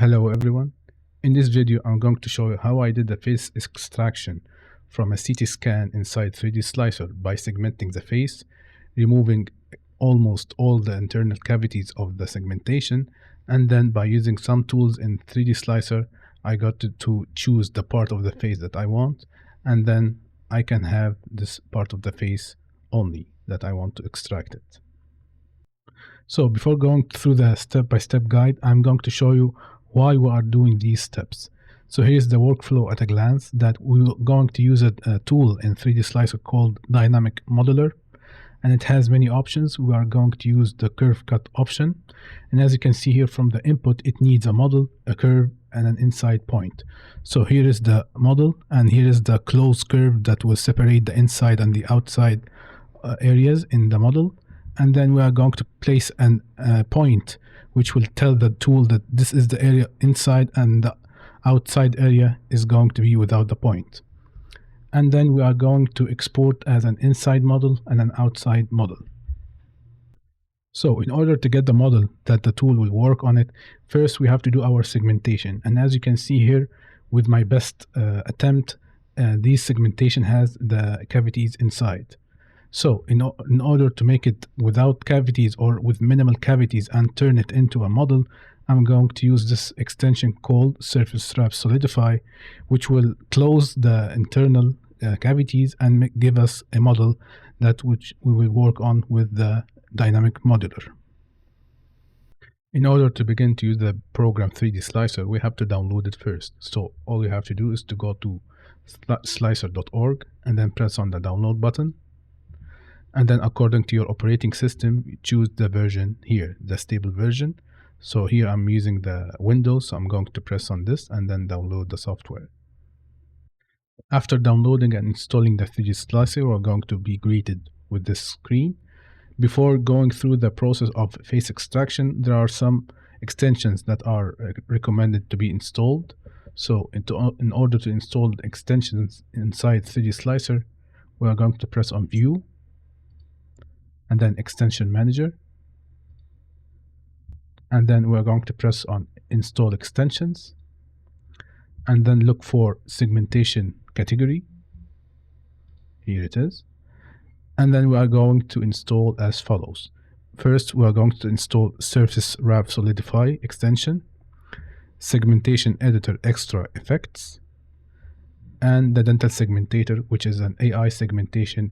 Hello everyone. In this video, I'm going to show you how I did the face extraction from a CT scan inside 3D Slicer by segmenting the face, removing almost all the internal cavities of the segmentation, and then by using some tools in 3D Slicer, I got to choose the part of the face that I want, and then I can have this part of the face only that I want to extract it. So before going through the step-by-step guide, I'm going to show you why we are doing these steps. So here's the workflow at a glance that we're going to use a tool in 3D Slicer called Dynamic Modeler, and it has many options. We are going to use the curve cut option, and as you can see here from the input, it needs a model, a curve, and an inside point. So here is the model, and here is the closed curve that will separate the inside and the outside areas in the model. And then we are going to place a point which will tell the tool that this is the area inside and the outside area is going to be without the point. And then we are going to export as an inside model and an outside model. So in order to get the model that the tool will work on it, first we have to do our segmentation. And as you can see here, with my best attempt, this segmentation has the cavities inside. So in order to make it without cavities or with minimal cavities and turn it into a model, I'm going to use this extension called Surface Wrap Solidify, which will close the internal cavities and give us a model that which we will work on with the Dynamic Modeler. In order to begin to use the program 3D Slicer, we have to download it first. So all you have to do is to go to slicer.org and then press on the download button. And then according to your operating system, you choose the version here, the stable version. So here I'm using the Windows, so I'm going to press on this and then download the software. After downloading and installing the 3D Slicer, we're going to be greeted with this screen. Before going through the process of face extraction, there are some extensions that are recommended to be installed. So in order to install the extensions inside 3D Slicer, we are going to press on View, and then Extension Manager, and then we're going to press on Install Extensions, and then look for Segmentation category. Here it is. And then we are going to install as follows. First, we are going to install Surface Wrap Solidify extension, Segmentation Editor Extra Effects, and the DentalSegmentator, which is an AI segmentation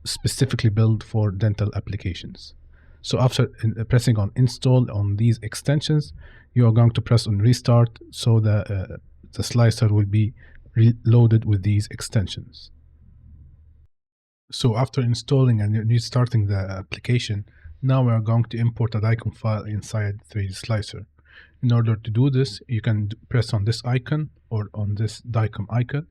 specifically built for dental applications. So after pressing on install on these extensions, you are going to press on restart so the slicer will be reloaded with these extensions. So after installing and restarting the application, now we are going to import a DICOM file inside 3D Slicer. In order to do this, you can press on this icon or on this DICOM icon.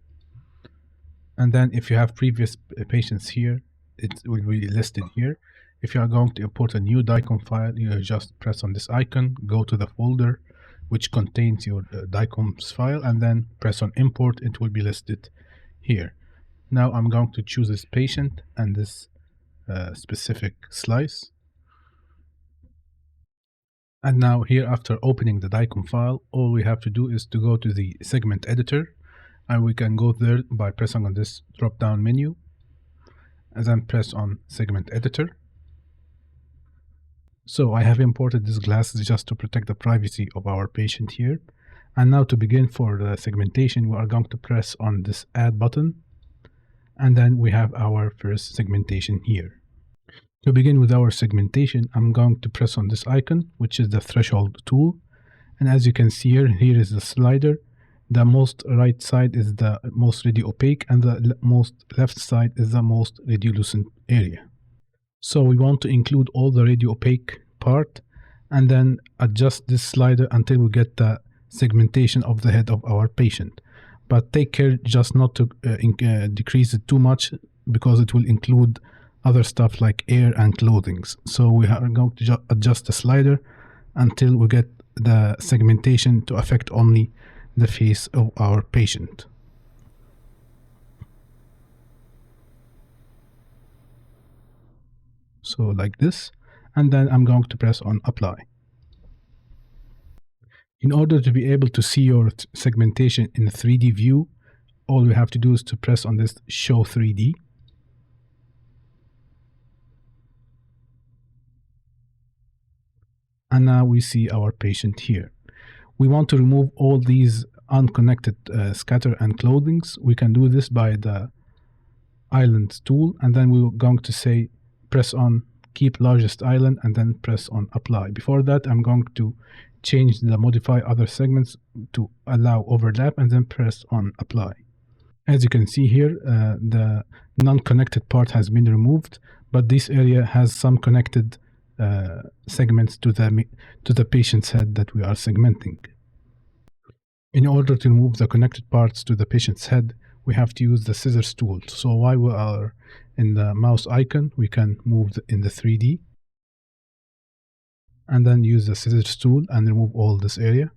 And then if you have previous patients here, it will be listed here. If you are going to import a new DICOM file, you just press on this icon, go to the folder which contains your DICOM's file, and then press on import. It will be listed here. Now I'm going to choose this patient and this specific slice. And now here, after opening the DICOM file, all we have to do is to go to the segment editor, and we can go there by pressing on this drop down menu, and then press on segment editor. So I have imported these glasses just to protect the privacy of our patient here. And now to begin for the segmentation, we are going to press on this add button, and then we have our first segmentation here. To begin with our segmentation, I'm going to press on this icon, which is the threshold tool. And as you can see here is the slider. The most right side is the most radio opaque, and the most left side is the most radiolucent area. So we want to include all the radio opaque part and then adjust this slider until we get the segmentation of the head of our patient. But take care just not to decrease it too much, because it will include other stuff like air and clothing. So we are going to adjust the slider until we get the segmentation to affect only the face of our patient. So like this, and then I'm going to press on apply. In order to be able to see your segmentation in a 3D view, all we have to do is to press on this Show 3D. And now we see our patient here. We want to remove all these unconnected scatter and clothings. We can do this by the island tool, and then we're going to say press on keep largest island and then press on apply. Before that, I'm going to change the modify other segments to allow overlap and then press on apply. As you can see here, the non-connected part has been removed, but this area has some connected segments to the patient's head that we are segmenting. In order to remove the connected parts to the patient's head, we have to use the scissors tool. So while we are in the mouse icon, we can move in the 3D and then use the scissors tool and remove all this area.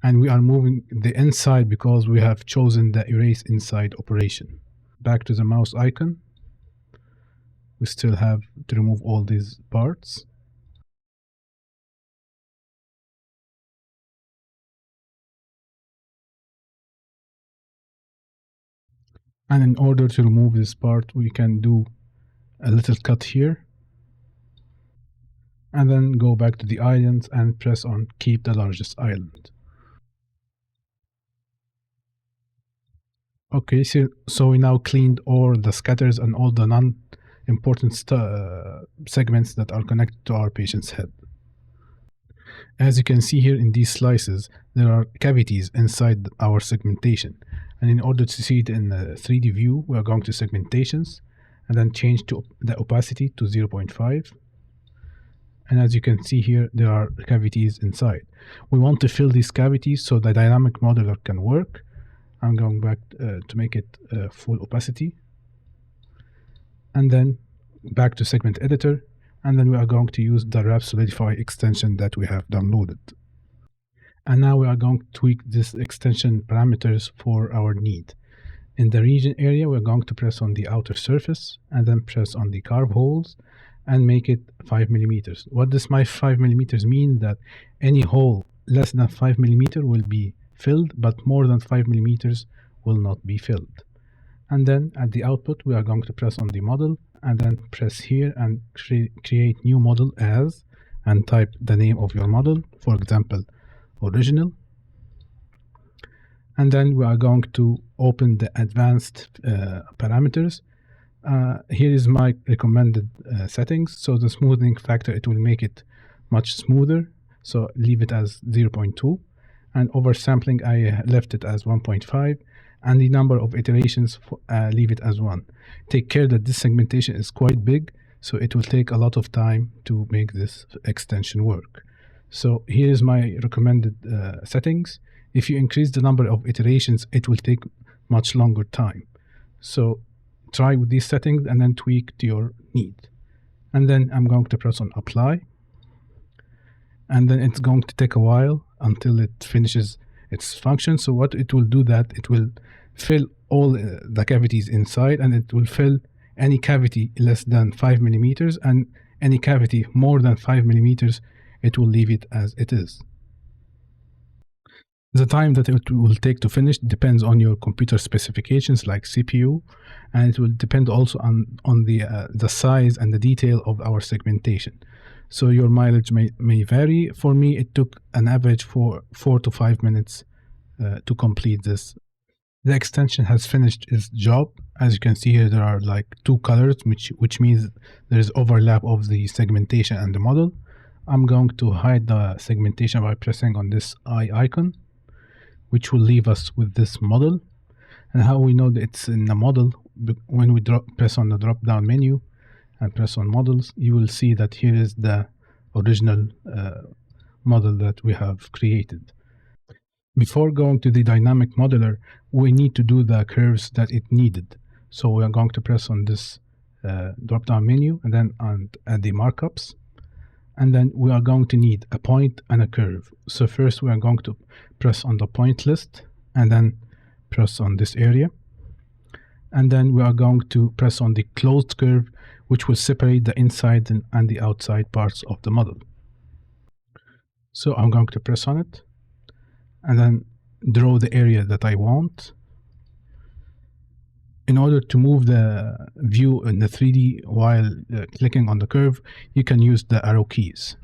And we are moving the inside because we have chosen the erase inside operation. Back to the mouse icon. We still have to remove all these parts. And in order to remove this part, we can do a little cut here. And then go back to the islands and press on keep the largest island. Okay, so we now cleaned all the scatters and all the non-important segments that are connected to our patient's head. As you can see here in these slices, there are cavities inside our segmentation. And in order to see it in a 3D view, we are going to segmentations and then change to the opacity to 0.5. And as you can see here, there are cavities inside. We want to fill these cavities so the dynamic modeler can work. I'm going back to make it full opacity. And then back to segment editor. And then we are going to use the wrap Solidify extension that we have downloaded. And now we are going to tweak this extension parameters for our need. In the region area, we're going to press on the outer surface and then press on the carve holes and make it 5 millimeters. What does my 5 millimeters mean? That any hole less than 5 millimeter will be filled, but more than 5 millimeters will not be filled. And then at the output, we are going to press on the model and then press here and create new model as, and type the name of your model, for example, original. And then we are going to open the advanced parameters. Here is my recommended settings. So the smoothing factor, it will make it much smoother. So leave it as 0.2. And oversampling, I left it as 1.5. And the number of iterations, leave it as 1. Take care that this segmentation is quite big, so it will take a lot of time to make this extension work. So here is my recommended settings. If you increase the number of iterations, it will take much longer time. So try with these settings and then tweak to your need. And then I'm going to press on apply. And then it's going to take a while until it finishes its function. So what it will do that it will fill all the cavities inside, and it will fill any cavity less than 5 millimeters, and any cavity more than 5 millimeters, it will leave it as it is. The time that it will take to finish depends on your computer specifications like CPU, and it will depend also on the size and the detail of our segmentation. So your mileage may vary. For me, it took an average for 4 to 5 minutes to complete this. The extension has finished its job. As you can see here, there are like 2 colors, which means there is overlap of the segmentation and the model. I'm going to hide the segmentation by pressing on this eye icon, which will leave us with this model. And how we know that it's in the model, when we press on the drop-down menu and press on models, you will see that here is the original model that we have created. Before going to the dynamic modeler, we need to do the curves that it needed. So we are going to press on this drop-down menu and then add the markups. And then we are going to need a point and a curve. So first we are going to press on the point list and then press on this area. And then we are going to press on the closed curve, which will separate the inside and the outside parts of the model. So I'm going to press on it and then draw the area that I want. In order to move the view in the 3D while clicking on the curve, you can use the arrow keys.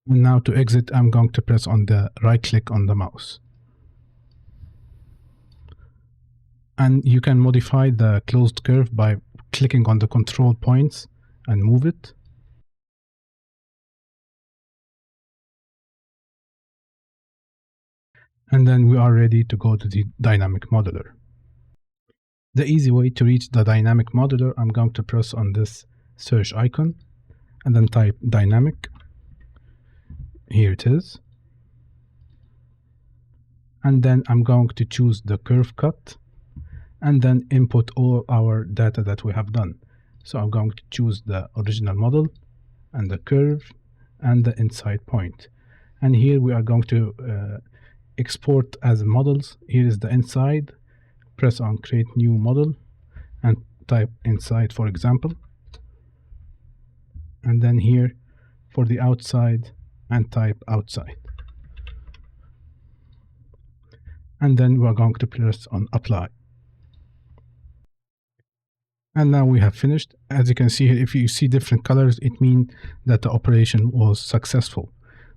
And now to exit, I'm going to press on the right click on the mouse. And you can modify the closed curve by clicking on the control points and move it. And then we are ready to go to the dynamic modeler. The easy way to reach the dynamic modeler, I'm going to press on this search icon and then type dynamic. Here it is. And then I'm going to choose the curve cut and then input all our data that we have done. So I'm going to choose the original model and the curve and the inside point. And here we are going to export as models. Here is the inside. Press on create new model and type inside, for example. And then here for the outside and type outside. And then we are going to press on apply. And now we have finished. As you can see here, if you see different colors, it means that the operation was successful.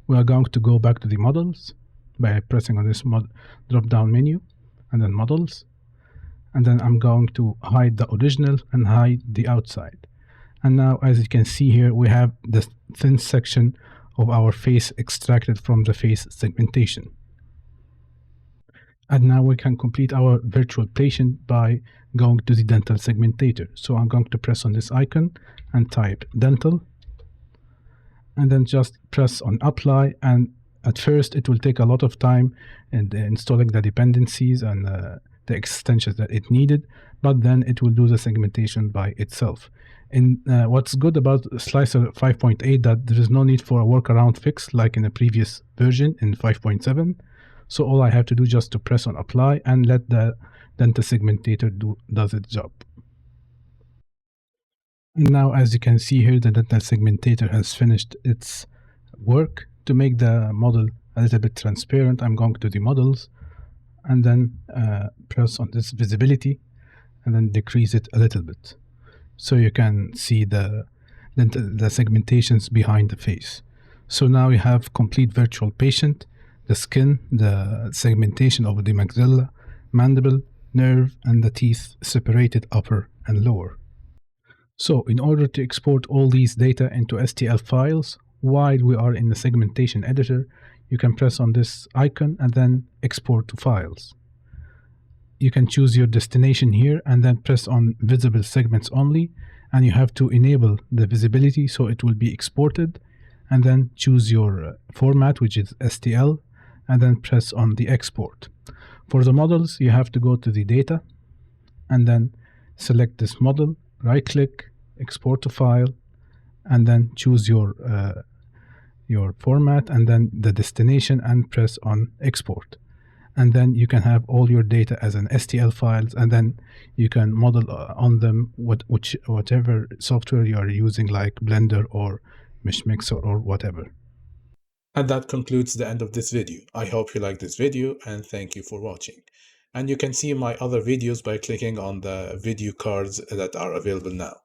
We are going to go back to the models by pressing on this drop down menu and then models. And then I'm going to hide the original and hide the outside. And now, as you can see here, we have the thin section of our face extracted from the face segmentation. And now we can complete our virtual patient by going to the DentalSegmentator. So I'm going to press on this icon and type dental, and then just press on apply. And at first it will take a lot of time in installing the dependencies and the extensions that it needed, but then it will do the segmentation by itself. And what's good about Slicer 5.8 that there is no need for a workaround fix like in the previous version in 5.7. So all I have to do just to press on apply and let the DentalSegmentator does its job. And now, as you can see here, the DentalSegmentator has finished its work. To make the model a little bit transparent, I'm going to the models and then press on this visibility and then decrease it a little bit, so you can see the segmentations behind the face. So now you have complete virtual patient, the skin, the segmentation of the maxilla, mandible, nerve, and the teeth separated upper and lower. So in order to export all these data into STL files, while we are in the segmentation editor, you can press on this icon and then export to files. You can choose your destination here and then press on visible segments only, and you have to enable the visibility so it will be exported, and then choose your format, which is STL, and then press on the export. For the models, you have to go to the data and then select this model, right click, export to file, and then choose your format and then the destination and press on export. And then you can have all your data as an STL files, and then you can model on them whatever software you are using, like Blender or Meshmix or whatever. And that concludes the end of this video. I hope you liked this video and thank you for watching. And you can see my other videos by clicking on the video cards that are available now.